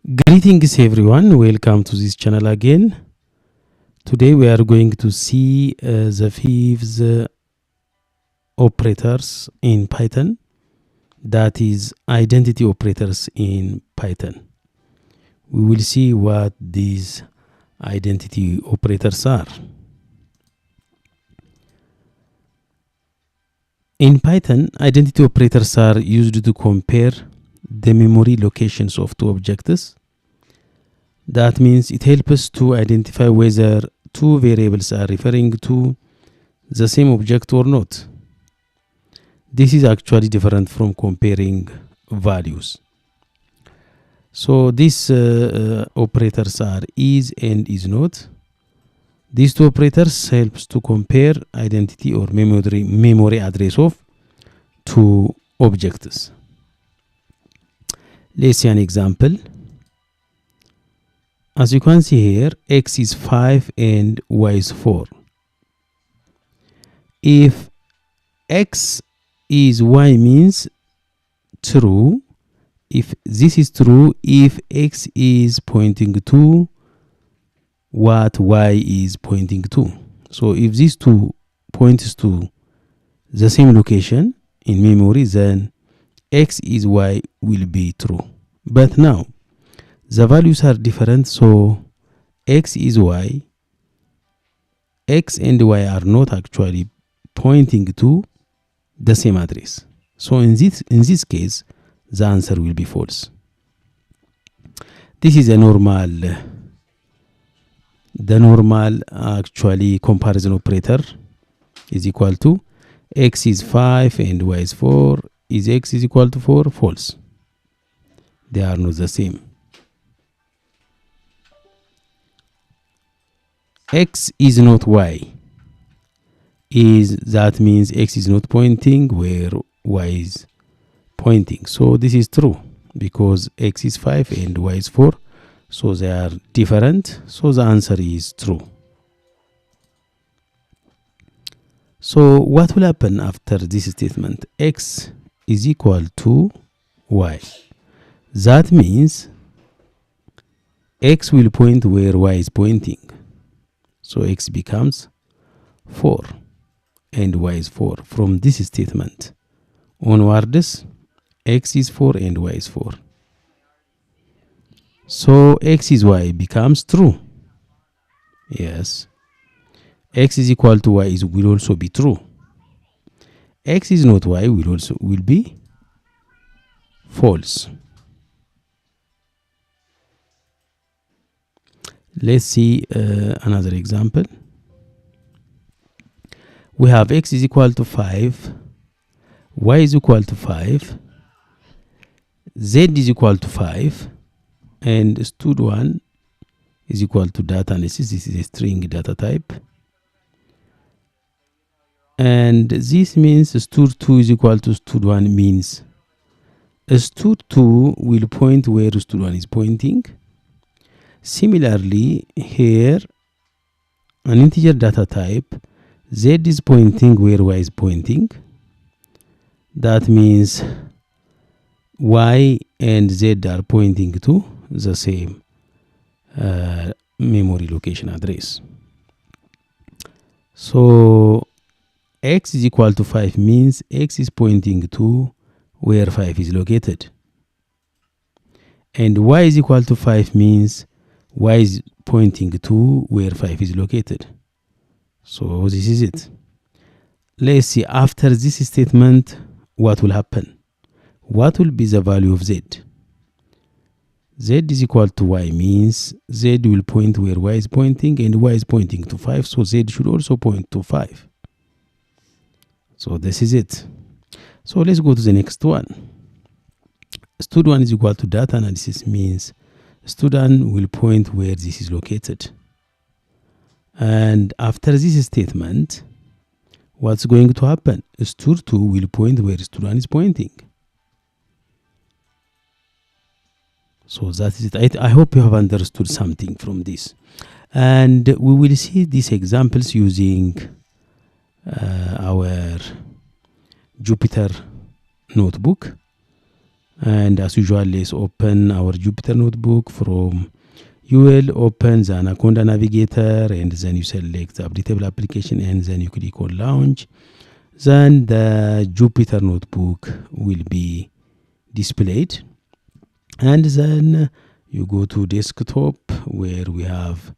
Greetings everyone, welcome to this channel again. Today we are going to see the fifth operators in Python, that is identity operators in Python. We will see what these identity operators are. In Python, identity operators are used to compare the memory locations of two objects. That means it helps to identify whether two variables are referring to the same object or not. This is actually different from comparing values. So these operators are is and is not. These two operators helps to compare identity or memory address of two objects. Let's see an example. As you can see here, x is 5 and y is 4. If x is y means true. If this is true, if x is pointing to what y is pointing to. So if these two points to the same location in memory, then x is y will be true. But now the values are different, so x is y. X and y are not actually pointing to the same address. So in this case, the answer will be false. This is a normal actually comparison operator is equal to x is 5 and y is 4. Is x is equal to 4? False. They are not the same. X is not y. That means x is not pointing where y is pointing. So this is true because x is 5 and y is 4. So they are different. So the answer is true. So what will happen after this statement? X is equal to y. That means x will point where y is pointing. So x becomes 4 and y is 4. From this statement onwards, x is 4 and y is 4. So x is y becomes true. Yes. X is equal to y will also be true. X is not y will be false. Let's see another example. We have x is equal to 5, y is equal to 5, z is equal to 5, and stud1 is equal to data analysis. This is a string data type. And this means stud2 is equal to stud1 means stud2 will point where stud1 is pointing. Similarly, here, an integer data type, z is pointing where y is pointing. That means y and z are pointing to the same memory location address. So x is equal to 5 means x is pointing to where 5 is located. And y is equal to 5 means y is pointing to where 5 is located. So this is it. Let's see after this statement what will happen. What will be the value of z? Z is equal to y means z will point where y is pointing, and y is pointing to 5, so z should also point to 5. So this is it. So let's go to the next one. Stud1 is equal to data analysis means stud1 will point where this is located. And after this statement, what's going to happen? Stud2 will point where stud1 is pointing. So that is it. I hope you have understood something from this. And we will see these examples using our Jupyter notebook. And as usual, let's open our Jupyter notebook. From you will open the Anaconda navigator, and then you select the updatable application, and then you click on launch. Then the Jupyter notebook will be displayed, and then you go to desktop where we have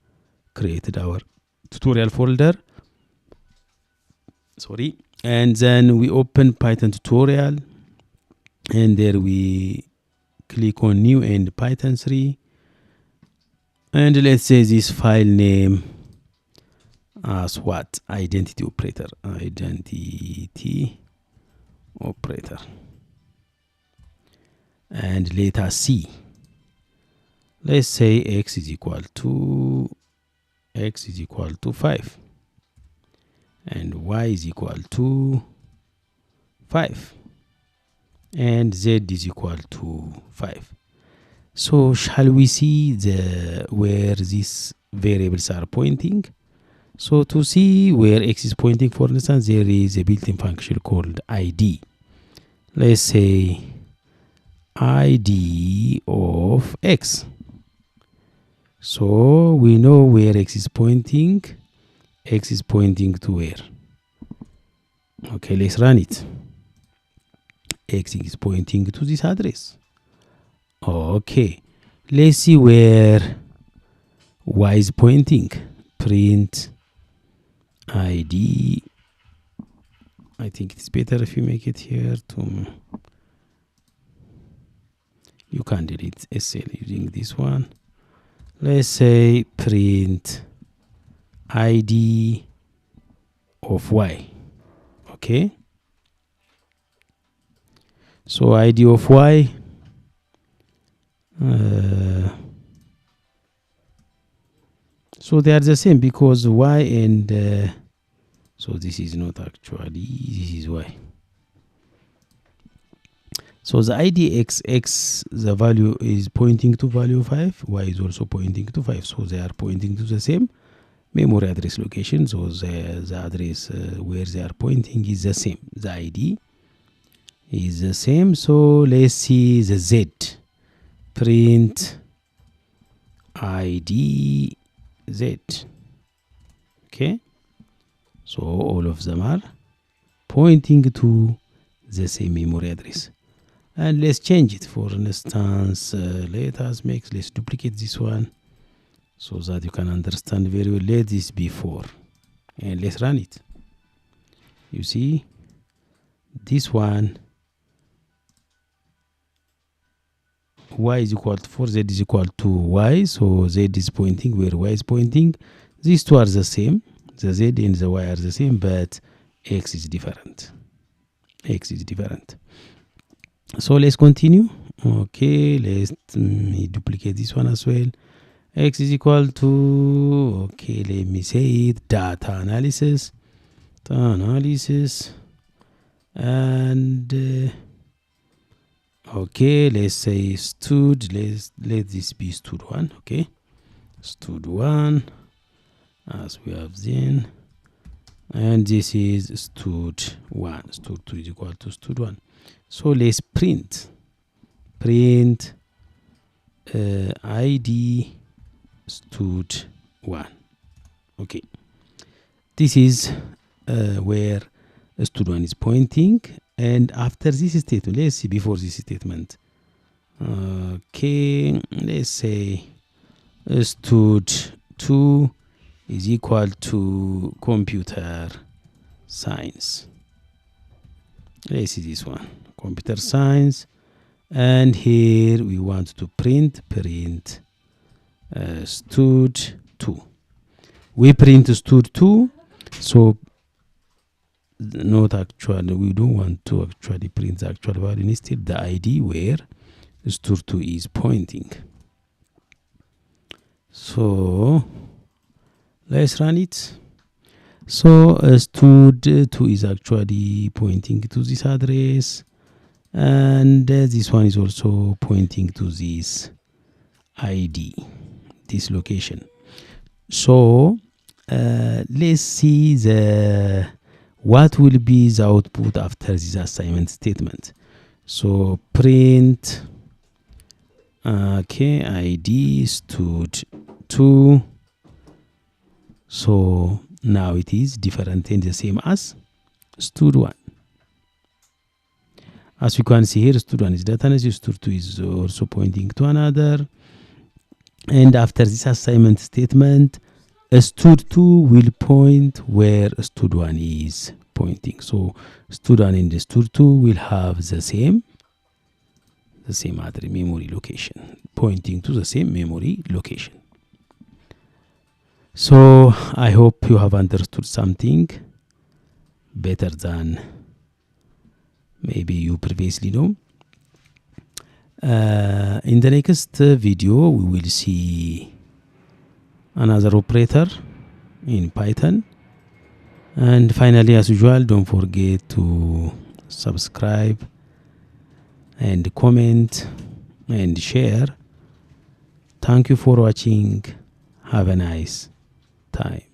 created our tutorial folder. And then we open Python tutorial, and there we click on new and Python 3, and let's say this file name as what? Identity operator. And let us see. Let's say x is equal to 5 and y is equal to 5 and z is equal to 5. So shall we see where these variables are pointing? So to see where x is pointing, for instance, there is a built-in function called id. Let's say id of x. So we know where x is pointing. X is pointing to where? Okay, let's run it. X is pointing to this address. Okay, let's see where y is pointing. Print id. I think it's better if you make it here to. You can delete SL using this one. Let's say print id of y. Okay, so id of y, so they are the same because y and so this is not actually, this is y. So the id x, the value is pointing to value 5, y is also pointing to 5, so they are pointing to the same memory address location. So the address where they are pointing is the same, the id is the same. So let's see the z. Print id z. Okay, so all of them are pointing to the same memory address. And let's change it. For instance, let's duplicate this one so that you can understand very well. Let this be 4 and let's run it. You see this one, y is equal to 4, z is equal to y, so z is pointing where y is pointing. These two are the same, the z and the y are the same, but x is different. So let's continue. Okay, let's duplicate this one as well. X is equal to, okay, let me say it, data analysis, and okay, let's say stud, let this be stud1. Okay, stud1 as we have then, and this is stud1. Stud2 is equal to stud1. So let's print id stud1. Okay, this is where stud1 is pointing. And after this statement, let's see before this statement. Okay, let's say stud2 is equal to computer science. Let's see this one, computer science, and here we want to print stud2. We print stud2, so not actually, we don't want to actually print the actual value, instead the id where stud2 is pointing. So let's run it. So stud2 is actually pointing to this address, and this one is also pointing to this id, this location. So let's see what will be the output after this assignment statement. So print ID stud2. So now it is different and the same as stud1. As you can see here, stud1 is data analysis, stud2 is also pointing to another. And after this assignment statement, stud2 will point where stud1 is pointing. So stud1 and stud2 will have the same address memory location, pointing to the same memory location. So I hope you have understood something better than maybe you previously know. In the next video we will see another operator in Python, and finally, as usual, don't forget to subscribe and comment and share. Thank you for watching. Have a nice time.